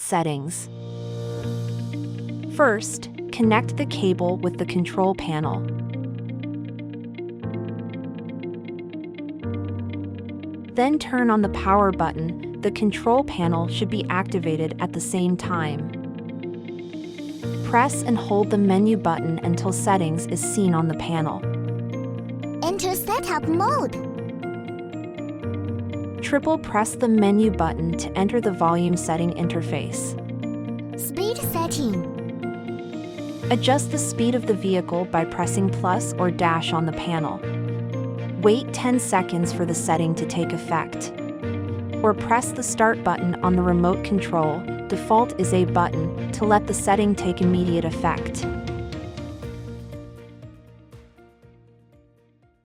settings. First, connect the cable with the control panel. Then turn on the power button. The control panel should be activated at the same time. Press and hold the menu button until settings is seen on the panel. Enter setup mode. Triple press the menu button to enter the volume setting interface. Speed setting. Adjust the speed of the vehicle by pressing plus or dash on the panel. Wait 10 seconds for the setting to take effect. Or press the start button on the remote control. Default is A button to let the setting take immediate effect.